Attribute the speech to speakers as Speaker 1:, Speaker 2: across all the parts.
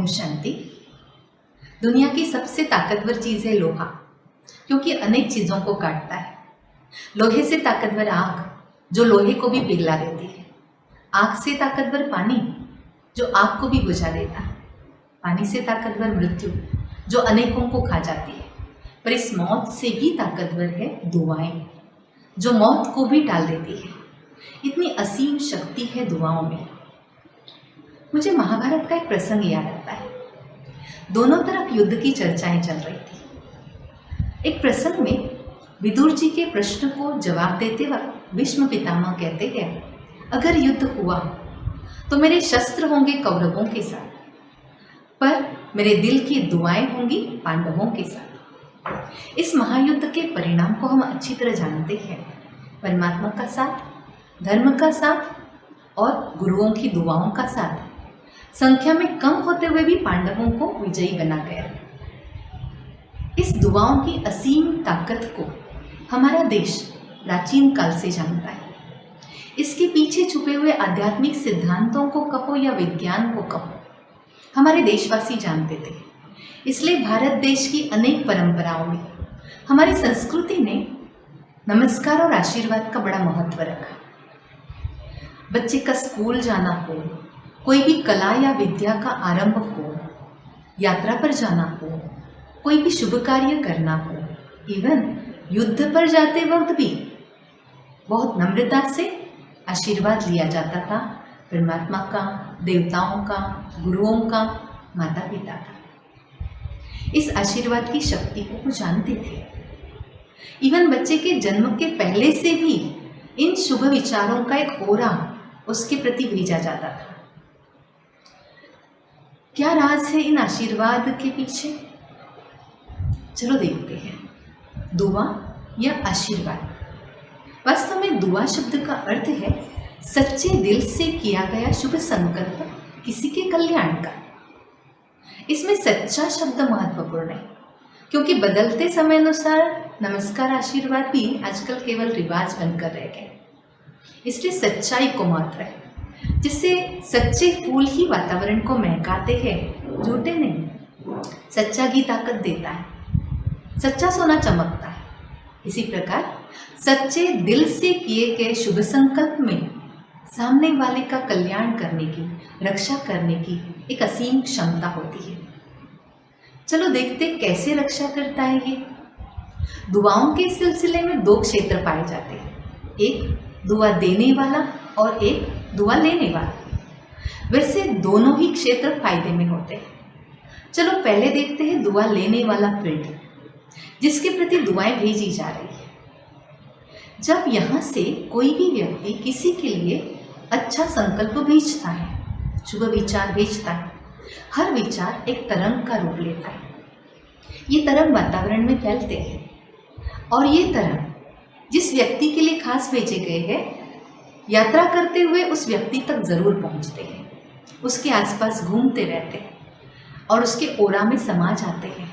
Speaker 1: शांति। दुनिया की सबसे ताकतवर चीज़ है लोहा, क्योंकि अनेक चीज़ों को काटता है। लोहे से ताकतवर आग, जो लोहे को भी पिघला देती है। आग से ताकतवर पानी, जो आग को भी बुझा देता है। पानी से ताकतवर मृत्यु, जो अनेकों को खा जाती है। पर इस मौत से भी ताकतवर है दुआएं, जो मौत को भी टाल देती है। इतनी असीम शक्ति है दुआओं में। मुझे महाभारत का एक प्रसंग याद आता है। दोनों तरफ युद्ध की चर्चाएं चल रही थी। एक प्रसंग में विदुर जी के प्रश्न को जवाब देते वक्त भीष्म पितामह कहते हैं, अगर युद्ध हुआ तो मेरे शस्त्र होंगे कौरवों के साथ, पर मेरे दिल की दुआएं होंगी पांडवों के साथ। इस महायुद्ध के परिणाम को हम अच्छी तरह जानते हैं। परमात्मा का साथ, धर्म का साथ और गुरुओं की दुआओं का साथ संख्या में कम होते हुए भी पांडवों को विजयी बना गया। इस दुआओं की असीम ताकत को हमारा देश प्राचीन काल से जानता है। इसके पीछे छुपे हुए आध्यात्मिक सिद्धांतों को कहो या विज्ञान को कहो, हमारे देशवासी जानते थे। इसलिए भारत देश की अनेक परंपराओं में हमारी संस्कृति ने नमस्कार और आशीर्वाद का बड़ा महत्व रखा। बच्चे का स्कूल जाना हो, कोई भी कला या विद्या का आरंभ हो, यात्रा पर जाना हो, कोई भी शुभ कार्य करना हो, इवन युद्ध पर जाते वक्त भी बहुत नम्रता से आशीर्वाद लिया जाता था परमात्मा का, देवताओं का, गुरुओं का, माता पिता का। इस आशीर्वाद की शक्ति को वो जानते थे। इवन बच्चे के जन्म के पहले से भी इन शुभ विचारों का एक ओरा उसके प्रति भेजा जाता था। क्या राज है इन आशीर्वाद के पीछे? चलो देखते हैं। दुआ या आशीर्वाद। वास्तव में दुआ शब्द का अर्थ है सच्चे दिल से किया गया शुभ संकल्प किसी के कल्याण का। इसमें सच्चा शब्द महत्वपूर्ण है, क्योंकि बदलते समय अनुसार नमस्कार आशीर्वाद भी आजकल केवल रिवाज बनकर रह गए। इसलिए सच्चाई को महत्व है, जिससे सच्चे फूल ही वातावरण को महकाते हैं, झूठे नहीं। सच्चा घी ताकत देता है, सच्चा सोना चमकता है। इसी प्रकार सच्चे दिल से किए गए शुभ संकल्प में सामने वाले का कल्याण करने की, रक्षा करने की एक असीम क्षमता होती है। चलो देखते कैसे रक्षा करता है ये। दुआओं के सिलसिले में दो क्षेत्र पाए जाते हैं, एक दुआ देने वाला और एक दुआ लेने वाला। वैसे दोनों ही क्षेत्र फायदे में होते हैं। चलो पहले देखते हैं दुआ लेने वाला फील्ड, जिसके प्रति दुआएं भेजी जा रही है। जब यहाँ से कोई भी व्यक्ति किसी के लिए अच्छा संकल्प भेजता है, शुभ विचार भेजता है, हर विचार एक तरंग का रूप लेता है। ये तरंग वातावरण में फैलते हैं और ये तरंग जिस व्यक्ति के लिए खास भेजे गए हैं, यात्रा करते हुए उस व्यक्ति तक जरूर पहुंचते हैं, उसके आसपास घूमते रहते हैं और उसके ओरा में समा जाते हैं।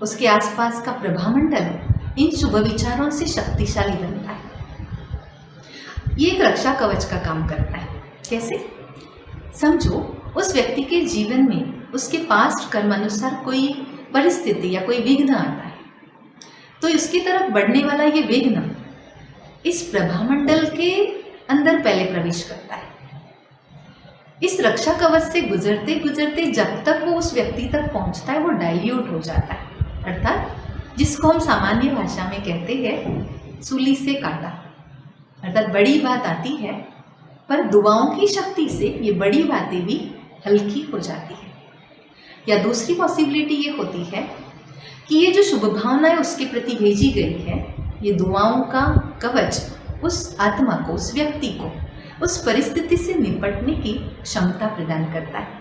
Speaker 1: उसके आसपास का प्रभामंडल इन शुभ विचारों से शक्तिशाली बनता है। ये एक रक्षा कवच का काम करता है। कैसे? समझो उस व्यक्ति के जीवन में उसके पास्ट कर्म अनुसार कोई परिस्थिति या कोई विघ्न आता है, तो इसकी तरफ बढ़ने वाला ये विघ्न इस प्रभामंडल के अंदर पहले प्रवेश करता है। इस रक्षा कवच से गुजरते गुजरते जब तक वो उस व्यक्ति तक पहुंचता है, वो डाइल्यूट हो जाता है। अर्थात जिसको हम सामान्य भाषा में कहते हैं सूली से काटा। अर्थात बड़ी बात आती है, पर दुआओं की शक्ति से ये बड़ी बातें भी हल्की हो जाती है। या दूसरी पॉसिबिलिटी ये होती है कि ये जो शुभ भावनाएं उसके प्रति भेजी गई है, ये दुआओं का कवच उस आत्मा को, उस व्यक्ति को उस परिस्थिति से निपटने की क्षमता प्रदान करता है।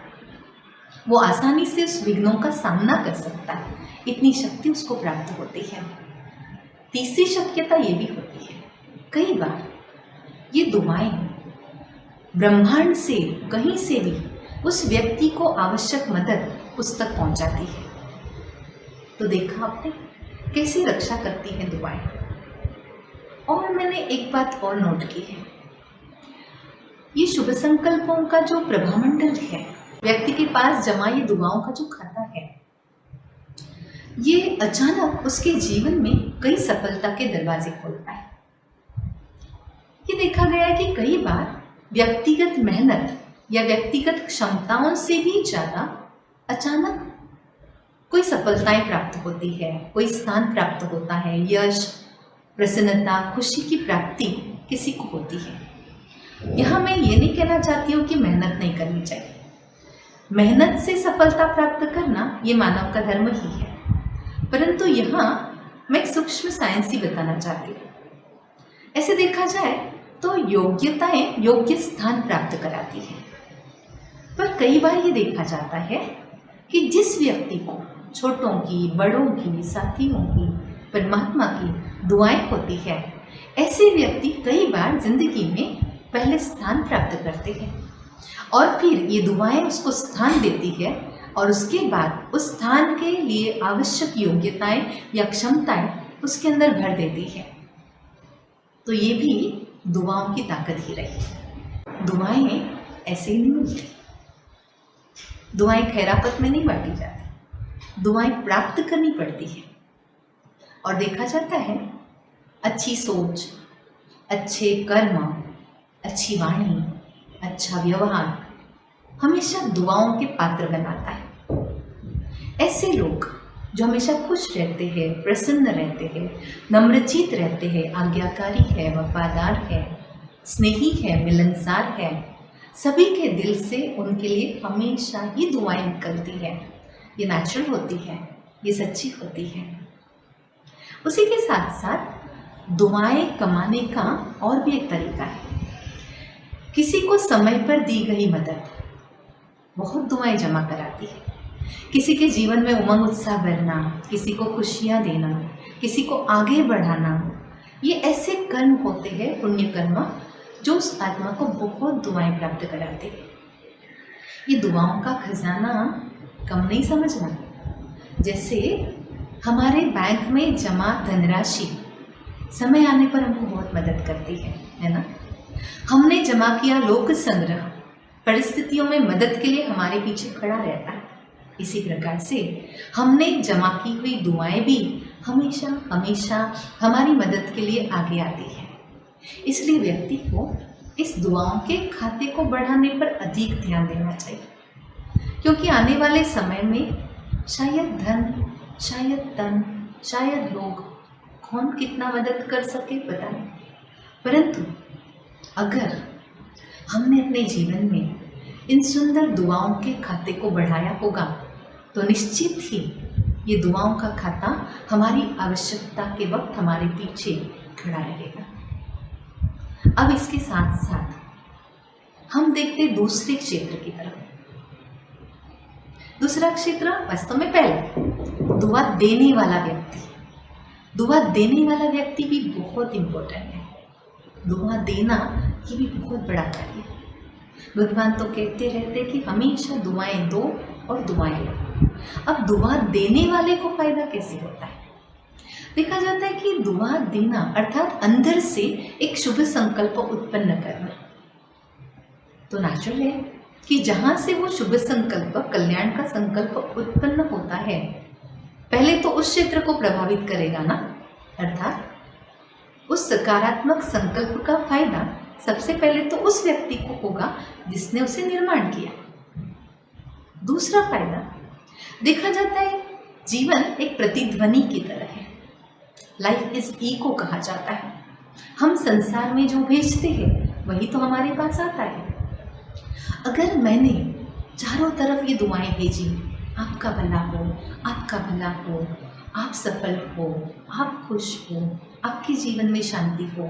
Speaker 1: वो आसानी से उस विघ्नों का सामना कर सकता है, इतनी शक्ति उसको प्राप्त होती है। तीसरी शक्यता ये भी होती है, कई बार ये दुआएं ब्रह्मांड से कहीं से भी उस व्यक्ति को आवश्यक मदद उस तक पहुंचाती है। तो देखा आपने कैसे रक्षा करती हैं दुआएं। और मैंने एक बात और नोट की है, ये शुभ संकल्पों का जो प्रभामंडल है व्यक्ति के पास जमा ये दुआओं का जो खाता है, ये अचानक उसके जीवन में कई सफलता के दरवाजे खोलता है। ये देखा गया है कि कई बार व्यक्तिगत मेहनत या व्यक्तिगत क्षमताओं से भी ज़्यादा अचानक कोई सफलताएं प्राप्त होती है, कोई स्थान प्राप्त होता है, यश, प्रसन्नता, खुशी की प्राप्ति किसी को होती है। यहाँ मैं ये नहीं कहना चाहती हूँ कि मेहनत नहीं करनी चाहिए। मेहनत से सफलता प्राप्त करना ये मानव का धर्म ही है, परंतु यहाँ मैं एक सूक्ष्म साइंस ही बताना चाहती हूँ। ऐसे देखा जाए तो योग्यताएं योग्य स्थान प्राप्त कराती है, पर कई बार ये देखा जाता है कि जिस व्यक्ति को छोटों की, बड़ों की, साथियों की, परमात्मा की दुआएं होती है, ऐसे व्यक्ति कई बार जिंदगी में पहले स्थान प्राप्त करते हैं और फिर ये दुआएं उसको स्थान देती है और उसके बाद उस स्थान के लिए आवश्यक योग्यताएं या क्षमताएं उसके अंदर भर देती है। तो ये भी दुआओं की ताकत ही रही। दुआएं ऐसे ही नहीं मिलती, दुआएं खैरापत में नहीं बांटी जाती, दुआएं प्राप्त करनी पड़ती है। और देखा जाता है अच्छी सोच, अच्छे कर्म, अच्छी वाणी, अच्छा व्यवहार हमेशा दुआओं के पात्र बनाता है। ऐसे लोग जो हमेशा खुश रहते हैं, प्रसन्न रहते हैं, नम्रचित रहते हैं, आज्ञाकारी है, वफादार है, स्नेही है, मिलनसार है, सभी के दिल से उनके लिए हमेशा ही दुआएं निकलती है। ये नेचुरल होती है, ये सच्ची होती है। उसी के साथ साथ दुआएं कमाने का और भी एक तरीका है। किसी को समय पर दी गई मदद बहुत दुआएं जमा कराती है। किसी के जीवन में उमंग उत्साह भरना, किसी को खुशियां देना, किसी को आगे बढ़ाना, ये ऐसे कर्म होते हैं, पुण्य कर्म, जो उस आत्मा को बहुत दुआएं प्राप्त कराते हैं। ये दुआओं का खजाना कम नहीं समझना। जैसे हमारे बैंक में जमा धनराशि समय आने पर हमको बहुत मदद करती है ना। हमने जमा किया लोक संग्रह परिस्थितियों में मदद के लिए हमारे पीछे खड़ा रहता है। इसी प्रकार से हमने जमा की हुई दुआएं भी हमेशा हमेशा हमारी मदद के लिए आगे आती है। इसलिए व्यक्ति को इस दुआओं के खाते को बढ़ाने पर अधिक ध्यान देना चाहिए, क्योंकि आने वाले समय में शायद धन, शायद तन, शायद लोग, कौन कितना मदद कर सके पता नहीं, परंतु अगर हमने अपने जीवन में इन सुंदर दुआओं के खाते को बढ़ाया होगा तो निश्चित ही ये दुआओं का खाता हमारी आवश्यकता के वक्त हमारे पीछे खड़ा रहेगा। अब इसके साथ साथ हम देखते दूसरे क्षेत्र की तरफ। दूसरा क्षेत्र वास्तव में पहला दुआ देने वाला व्यक्ति। दुआ देने वाला व्यक्ति भी बहुत इंपॉर्टेंट है। दुआ देना ये भी बहुत बड़ा कार्य है। भगवान तो कहते रहते कि हमेशा दुआएं दो और दुआएं लो। अब दुआ देने वाले को फायदा कैसे होता है? देखा जाता है कि दुआ देना अर्थात अंदर से एक शुभ संकल्प उत्पन्न करना, तो नेचुरल है कि जहां से वो शुभ संकल्प, कल्याण का संकल्प उत्पन्न होता है, पहले तो उस क्षेत्र को प्रभावित करेगा ना। अर्थात उस सकारात्मक संकल्प का फायदा सबसे पहले तो उस व्यक्ति को होगा जिसने उसे निर्माण किया। दूसरा फायदा देखा जाता है, जीवन एक प्रतिध्वनि की तरह है। लाइफ इज इको कहा जाता है। हम संसार में जो भेजते हैं वही तो हमारे पास आता है। अगर मैंने चारों तरफ ये दुआएं भेजी, आपका भला हो, आपका भला हो, आप सफल हो, आप खुश हो, आपके जीवन में शांति हो,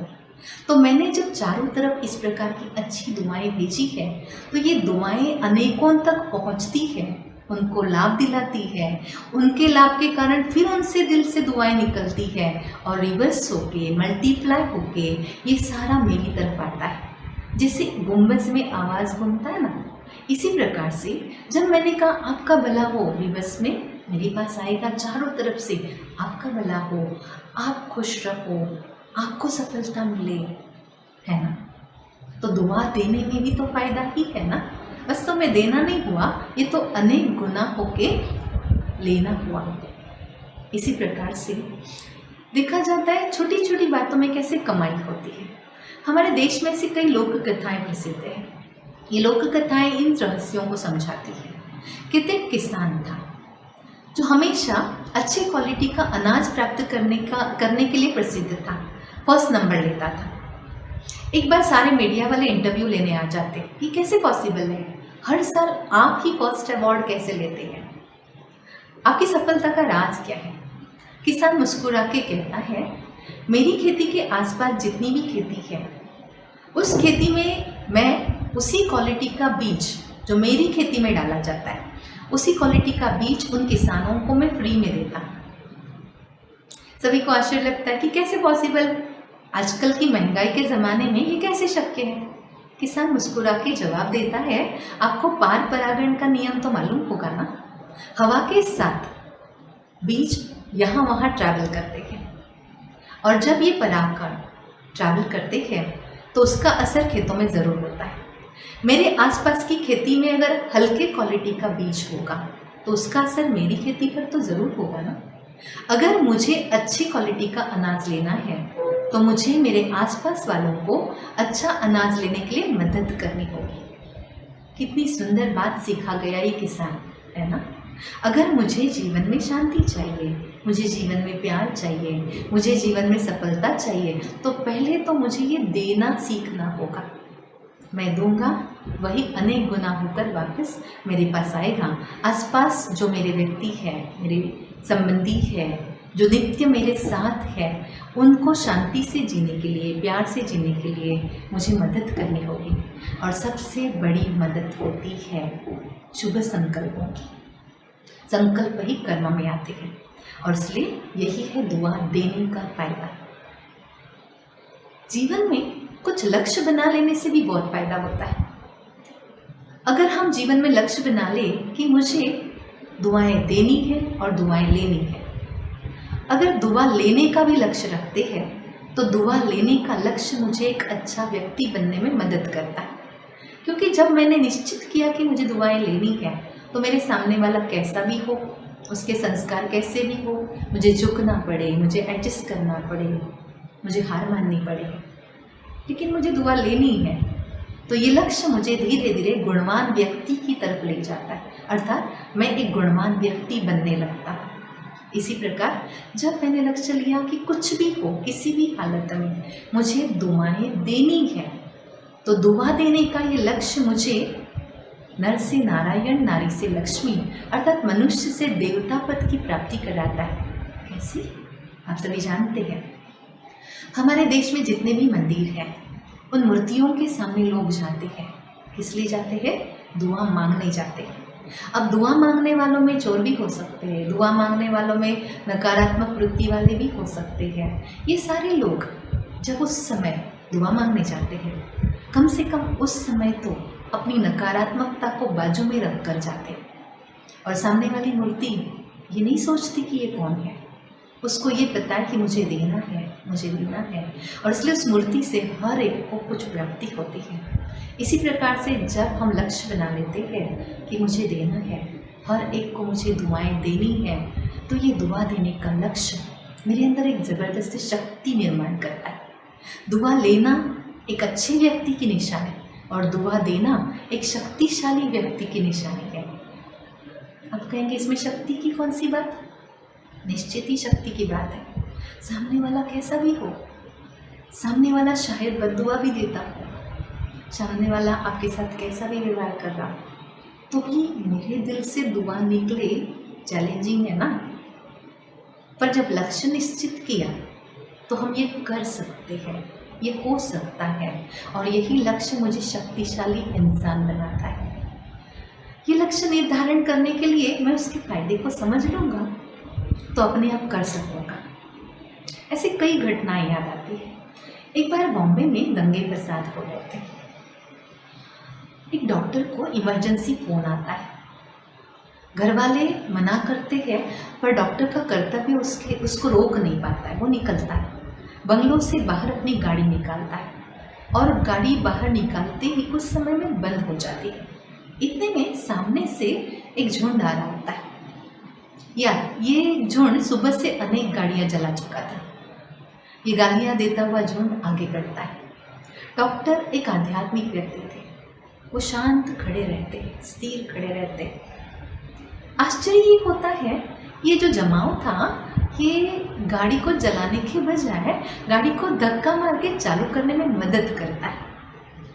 Speaker 1: तो मैंने जब चारों तरफ इस प्रकार की अच्छी दुआएं भेजी है तो ये दुआएं अनेकों तक पहुंचती है, उनको लाभ दिलाती है, उनके लाभ के कारण फिर उनसे दिल से दुआएं निकलती है और रिवर्स होके, मल्टीप्लाई होके ये सारा मेरी तरफ आता है। जैसे गुंबज में आवाज़ घूमता है ना, इसी प्रकार से जब मैंने कहा आपका भला हो, रिवर्स में मेरे पास आएगा चारों तरफ से आपका भला हो, आप खुश रहो, आपको सफलता मिले, है ना। तो दुआ देने में भी तो फायदा ही है ना। वास्तव में देना नहीं हुआ, ये तो अनेक गुना होके लेना हुआ। इसी प्रकार से देखा जाता है छोटी छोटी बातों में कैसे कमाई होती है। हमारे देश में ऐसी कई लोक कथाएं प्रसिद्ध हैं। ये लोक कथाएं इन रहस्यों को समझाती है। कहते एक किसान था जो हमेशा अच्छे क्वालिटी का अनाज प्राप्त करने के लिए प्रसिद्ध था, फर्स्ट नंबर लेता था। एक बार सारे मीडिया वाले इंटरव्यू लेने आ जाते कि कैसे पॉसिबल है, हर साल आप ही फर्स्ट अवार्ड कैसे लेते हैं, आपकी सफलता का राज क्या है। किसान मुस्कुरा के कहता है, मेरी खेती के आसपास जितनी भी खेती है उस खेती में मैं उसी क्वालिटी का बीज जो मेरी खेती में डाला जाता है, उसी क्वालिटी का बीज उन किसानों को मैं फ्री में देता। सभी को आश्चर्य लगता है कि कैसे पॉसिबल, आजकल की महंगाई के ज़माने में ये कैसे शक्य है। किसान मुस्कुरा के जवाब देता है, आपको पार परागण का नियम तो मालूम होगा ना। हवा के साथ बीज यहाँ वहाँ ट्रैवल करते हैं और जब ये परागण ट्रैवल करते हैं तो उसका असर खेतों में ज़रूर होता है। मेरे आसपास की खेती में अगर हल्के क्वालिटी का बीज होगा तो उसका असर मेरी खेती पर तो ज़रूर होगा ना। अगर मुझे अच्छी क्वालिटी का अनाज लेना है तो मुझे मेरे आसपास वालों को अच्छा अनाज लेने के लिए मदद करनी होगी। कितनी सुंदर बात सीखा गया ये किसान, है ना। अगर मुझे जीवन में शांति चाहिए, मुझे जीवन में प्यार चाहिए, मुझे जीवन में सफलता चाहिए, तो पहले तो मुझे ये देना सीखना होगा। मैं दूंगा, वही अनेक गुना होकर वापस मेरे पास आएगा। आसपास जो मेरे व्यक्ति है, मेरे संबंधी है, जो नित्य मेरे साथ है, उनको शांति से जीने के लिए, प्यार से जीने के लिए मुझे मदद करनी होगी। और सबसे बड़ी मदद होती है शुभ संकल्पों की। संकल्प ही कर्म में आते हैं और इसलिए यही है दुआ देने का फायदा। जीवन में कुछ लक्ष्य बना लेने से भी बहुत फायदा होता है। अगर हम जीवन में लक्ष्य बना ले कि मुझे दुआएं देनी है और दुआएं लेनी है, अगर दुआ लेने का भी लक्ष्य रखते हैं तो दुआ लेने का लक्ष्य मुझे एक अच्छा व्यक्ति बनने में मदद करता है। क्योंकि जब मैंने निश्चित किया कि मुझे दुआएं लेनी है तो मेरे सामने वाला कैसा भी हो, उसके संस्कार कैसे भी हो, मुझे झुकना पड़े, मुझे एडजस्ट करना पड़े, मुझे हार माननी पड़े, लेकिन मुझे दुआ लेनी है, तो ये लक्ष्य मुझे धीरे धीरे गुणवान व्यक्ति की तरफ ले जाता है। अर्थात मैं एक गुणवान व्यक्ति बनने लगता हूँ। इसी प्रकार जब मैंने लक्ष्य लिया कि कुछ भी हो, किसी भी हालत में मुझे दुआएं देनी है, तो दुआ देने का ये लक्ष्य मुझे नर से नारायण, नारी से लक्ष्मी, अर्थात मनुष्य से देवता पद की प्राप्ति कराता है। कैसे? आप सभी जानते हैं, हमारे देश में जितने भी मंदिर हैं उन मूर्तियों के सामने लोग जाते हैं। किस लिए जाते हैं? दुआ मांगने जाते हैं। अब दुआ मांगने वालों में चोर भी हो सकते हैं, दुआ मांगने वालों में नकारात्मक वृत्ति वाले भी हो सकते हैं। ये सारे लोग जब उस समय दुआ मांगने जाते हैं, कम से कम उस समय तो अपनी नकारात्मकता को बाजू में रख कर जाते हैं। और सामने वाली मूर्ति ये नहीं सोचती कि ये कौन है, उसको ये पता है कि मुझे देना है, मुझे लेना है, और इसलिए उस मूर्ति से हर एक को कुछ प्राप्ति होती है। इसी प्रकार से जब हम लक्ष्य बना लेते हैं कि मुझे देना है, हर एक को मुझे दुआएं देनी है, तो ये दुआ देने का लक्ष्य मेरे अंदर एक ज़बरदस्त शक्ति निर्माण करता है। दुआ लेना एक अच्छे व्यक्ति की निशानी और दुआ देना एक शक्तिशाली व्यक्ति की निशानी है। आप कहेंगे इसमें शक्ति की कौन सी बात? निश्चित ही शक्ति की बात है। सामने वाला कैसा भी हो, सामने वाला शायद बद्दुआ भी देता हो, सामने वाला आपके साथ कैसा भी व्यवहार कर रहा हो, तो भी मेरे दिल से दुआ निकले चैलेंजिंग है ना। पर जब लक्ष्य निश्चित किया तो हम ये कर सकते हैं, ये हो सकता है, और यही लक्ष्य मुझे शक्तिशाली इंसान बनाता है। ये लक्ष्य निर्धारण करने के लिए मैं उसके फायदे को समझ लूँगा तो अपने आप कर सकूँगा। ऐसी कई घटनाएं याद आती है। एक बार बॉम्बे में दंगे फसाद हो रहे थे। एक डॉक्टर को इमरजेंसी फ़ोन आता है। घर वाले मना करते हैं पर डॉक्टर का कर्तव्य उसको रोक नहीं पाता है। वो निकलता है, बंगलों से बाहर अपनी गाड़ी निकालता है और गाड़ी बाहर निकालते ही कुछ समय में बंद हो जाती है। इतने में सामने से एक झुंड आ रहा होता है, या ये झुंड सुबह से अनेक गाड़ियां जला चुका था। ये गालियां देता हुआ झुंड आगे बढ़ता है। डॉक्टर एक आध्यात्मिक व्यक्ति थे, वो शांत खड़े रहते, स्थिर खड़े रहते। आश्चर्य ये होता है, ये जो जमाव था ये गाड़ी को जलाने के बजाय गाड़ी को धक्का मार के चालू करने में मदद करता है।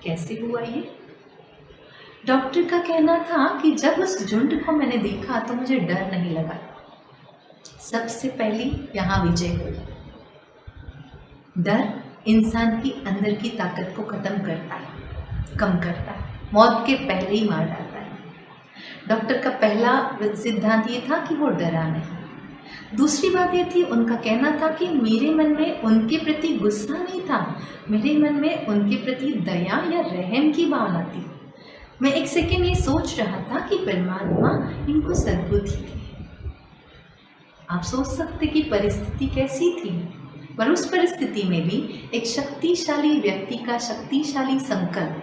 Speaker 1: कैसे हुआ ये? डॉक्टर का कहना था कि जब उस झुंड को मैंने देखा तो मुझे डर नहीं लगा। सबसे पहली यहाँ विजय हुई। डर इंसान की अंदर की ताकत को खत्म करता है, कम करता है, मौत के पहले ही मार डालता है। डॉक्टर का पहला सिद्धांत ये था कि वो डरा नहीं। दूसरी बात ये थी, उनका कहना था कि मेरे मन में उनके प्रति गुस्सा नहीं था, मेरे मन में उनके प्रति दया या रहम की भावना थी। मैं एक सेकेंड ये सोच रहा था कि परमात्मा इनको सद्बुद्धि दे। आप सोच सकते कि परिस्थिति कैसी थी, पर उस परिस्थिति में भी एक शक्तिशाली व्यक्ति का शक्तिशाली संकल्प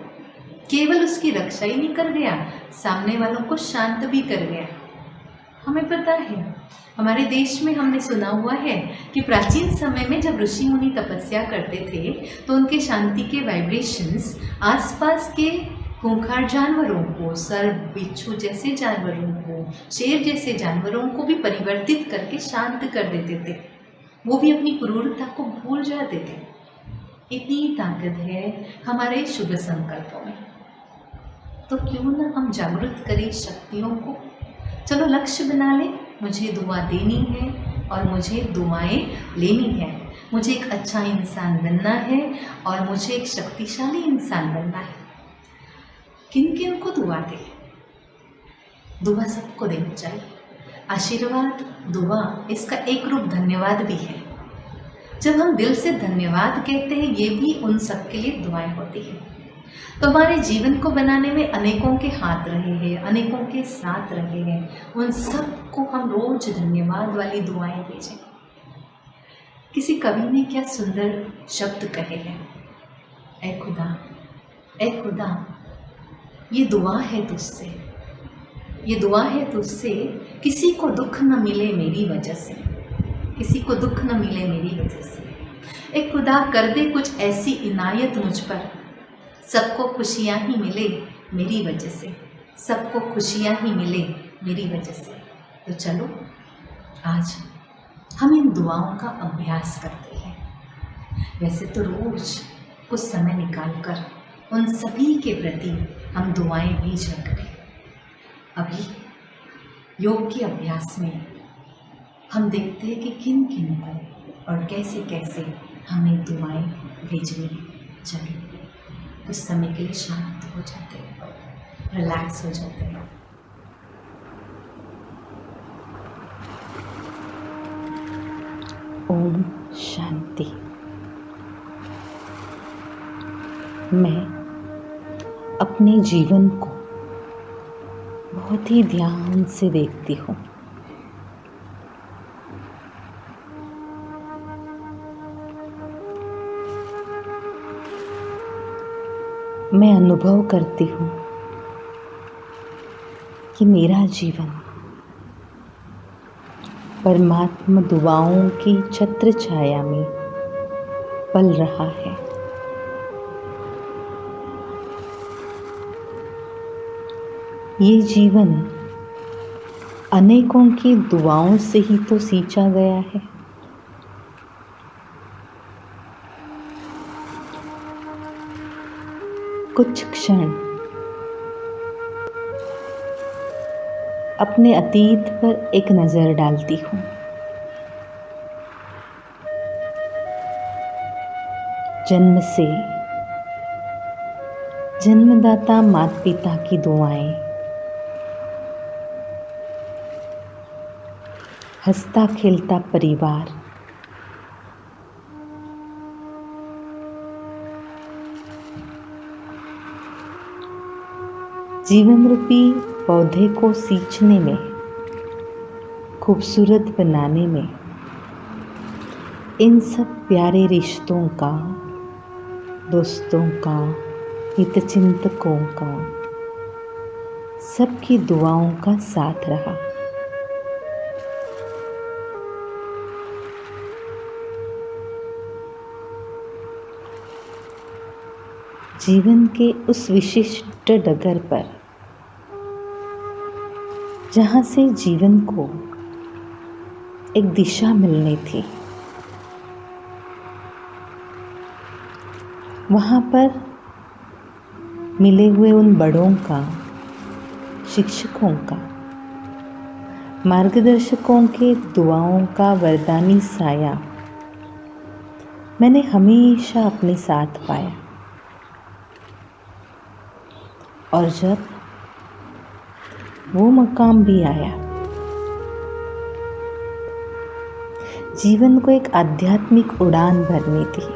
Speaker 1: केवल उसकी रक्षा ही नहीं कर गया, सामने वालों को शांत भी कर गया। हमें पता है, हमारे देश में हमने सुना हुआ है कि प्राचीन समय में जब ऋषि मुनि तपस्या करते थे तो उनके शांति के वाइब्रेशंस आसपास के खूंखार जानवरों को, सर्प, बिच्छू जैसे जानवरों को, शेर जैसे जानवरों को भी परिवर्तित करके शांत कर देते थे। वो भी अपनी क्रूरता को भूल जाते थे। इतनी ताकत है हमारे शुभ संकल्पों में। तो क्यों ना हम जागृत करें शक्तियों को। चलो लक्ष्य बना ले, मुझे दुआ देनी है और मुझे दुआएं लेनी है। मुझे एक अच्छा इंसान बनना है और मुझे एक शक्तिशाली इंसान बनना है। किन किन को दुआ दे? दुआ सबको देनी चाहिए। आशीर्वाद, दुआ, इसका एक रूप धन्यवाद भी है। जब हम दिल से धन्यवाद कहते हैं, ये भी उन सब के लिए दुआएं होती हैं। तो हमारे जीवन को बनाने में अनेकों के हाथ रहे हैं, अनेकों के साथ रहे हैं। उन सब को हम रोज धन्यवाद वाली दुआएं भेजें। किसी कवि ने क्या सुंदर शब्द कहे हैं, ऐ खुदा, ऐ खुदा, ये दुआ है तुझसे, ये दुआ है तुझसे, किसी को दुख न मिले मेरी वजह से, किसी को दुख न मिले मेरी वजह से। ऐ खुदा कर दे कुछ ऐसी इनायत मुझ पर, सबको खुशियाँ ही मिले मेरी वजह से, सबको खुशियाँ ही मिले मेरी वजह से। तो चलो आज हम इन दुआओं का अभ्यास करते हैं। वैसे तो रोज कुछ समय निकाल कर उन सभी के प्रति हम दुआएं भेजा करें। अभी योग के अभ्यास में हम देखते हैं कि किन किन को और कैसे कैसे हमें दुआएं भेजनी है। चलिए कुछ समय के लिए शांत हो जाते हैं, रिलैक्स हो जाते हैं।
Speaker 2: ओम शांति। मैं अपने जीवन को बहुत ही ध्यान से देखती हूँ। मैं अनुभव करती हूँ कि मेरा जीवन परमात्मा दुआओं की छत्र छाया में पल रहा है। ये जीवन अनेकों की दुआओं से ही तो सींचा गया है। कुछ क्षण अपने अतीत पर एक नज़र डालती हूँ। जन्म से जन्मदाता माता पिता की दुआएं, हंसता खेलता परिवार, जीवन रूपी पौधे को सींचने में, खूबसूरत बनाने में, इन सब प्यारे रिश्तों का, दोस्तों का, हितचिंतकों का, सबकी दुआओं का साथ रहा। जीवन के उस विशिष्ट डगर पर जहाँ से जीवन को एक दिशा मिलनी थी, वहाँ पर मिले हुए उन बड़ों का, शिक्षकों का, मार्गदर्शकों के दुआओं का वरदानी साया मैंने हमेशा अपने साथ पाया। और जब वो मकाम भी आया, जीवन को एक आध्यात्मिक उड़ान भरनी थी।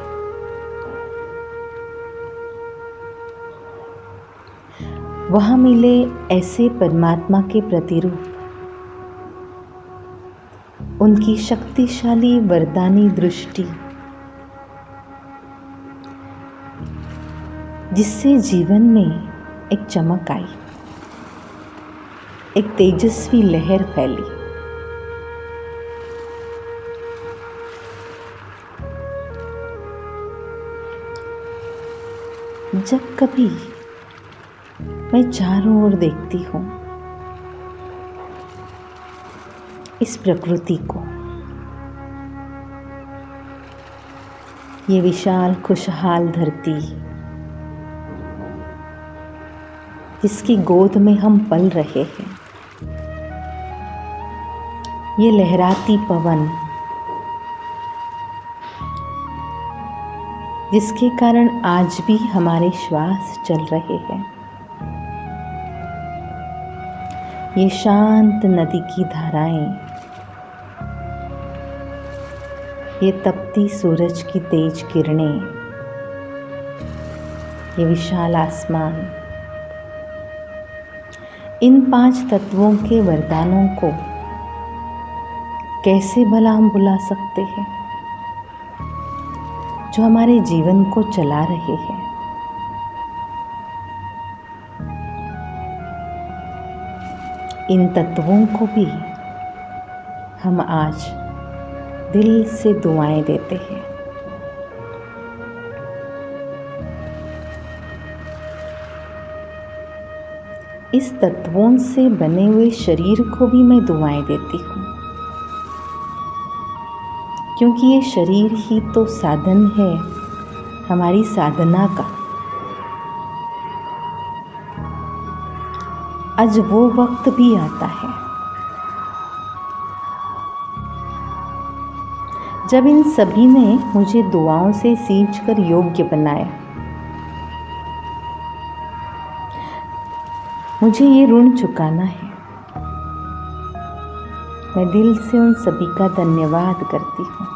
Speaker 2: वहाँ मिले ऐसे परमात्मा के प्रतिरूप, उनकी शक्तिशाली वरदानी दृष्टि, जिससे जीवन में एक चमक आई, एक तेजस्वी लहर फैली। जब कभी मैं चारों ओर देखती हूँ इस प्रकृति को, ये विशाल खुशहाल धरती जिसकी गोद में हम पल रहे हैं, ये लहराती पवन जिसके कारण आज भी हमारे श्वास चल रहे हैं, ये शांत नदी की धाराएं, ये तपती सूरज की तेज किरणें, ये विशाल आसमान, इन 5 तत्वों के वरदानों को कैसे भला हम भुला सकते हैं, जो हमारे जीवन को चला रहे हैं। इन तत्वों को भी हम आज दिल से दुआएं देते हैं। इस तत्वों से बने हुए शरीर को भी मैं दुआएं देती हूँ, क्योंकि ये शरीर ही तो साधन है हमारी साधना का। आज वो वक्त भी आता है जब इन सभी ने मुझे दुआओं से सींचकर योग्य बनाया। मुझे ये ऋण चुकाना है। मैं दिल से उन सभी का धन्यवाद करती हूँ।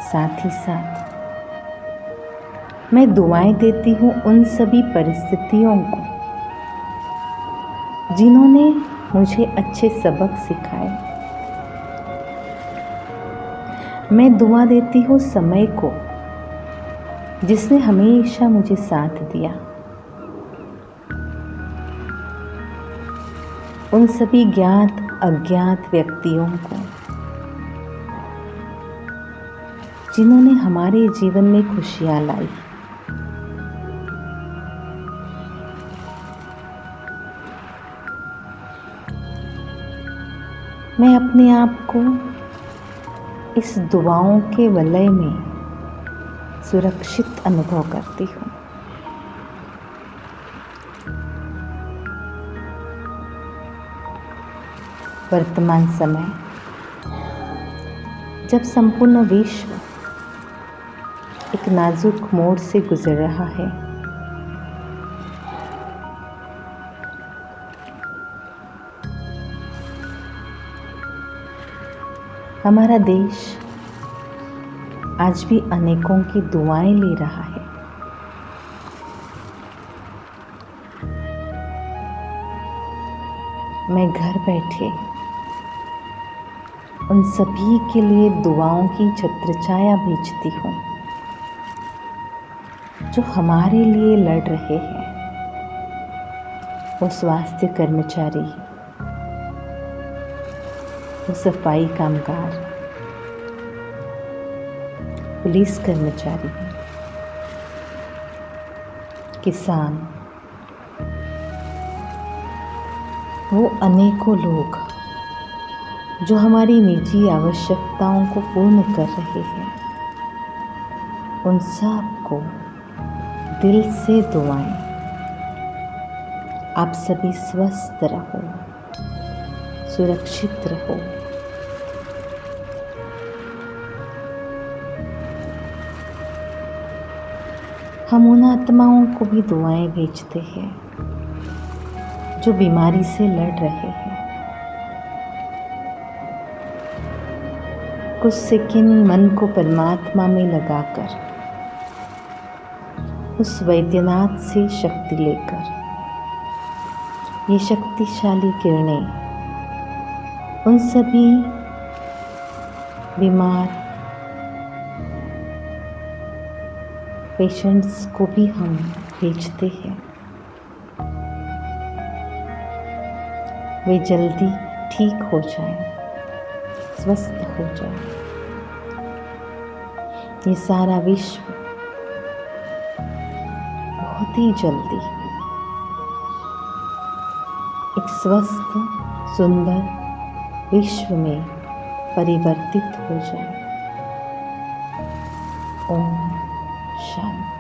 Speaker 2: साथ ही साथ मैं दुआएं देती हूँ उन सभी परिस्थितियों को जिन्होंने मुझे अच्छे सबक सिखाए। मैं दुआ देती हूँ समय को जिसने हमेशा मुझे साथ दिया। उन सभी ज्ञात अज्ञात व्यक्तियों को जिन्होंने हमारे जीवन में खुशियाँ लाई। मैं अपने आप को इस दुआओं के वलय में सुरक्षित अनुभव करती हूँ। वर्तमान समय जब संपूर्ण विश्व एक नाजुक मोड़ से गुजर रहा है, हमारा देश आज भी अनेकों की दुआएं ले रहा है। मैं घर बैठे उन सभी के लिए दुआओं की छत्रछाया भेजती हूँ। जो हमारे लिए लड़ रहे हैं, वो स्वास्थ्य कर्मचारी, वो सफाई कामगार, पुलिस कर्मचारी, किसान, वो अनेकों लोग जो हमारी निजी आवश्यकताओं को पूर्ण कर रहे हैं, उन सबको दिल से दुआएं। आप सभी स्वस्थ रहो, सुरक्षित रहो। हम उन आत्माओं को भी दुआएं भेजते हैं जो बीमारी से लड़ रहे हैं। कुछ सेकंड मन को परमात्मा में लगाकर उस वैद्यनाथ से शक्ति लेकर ये शक्तिशाली किरणें उन सभी बीमार पेशेंट्स को भी हम भेजते हैं। वे जल्दी ठीक हो जाएं, स्वस्थ हो जाएं। ये सारा विश्व बहुत ही जल्दी एक स्वस्थ सुंदर विश्व में परिवर्तित हो जाए। ओम शांति।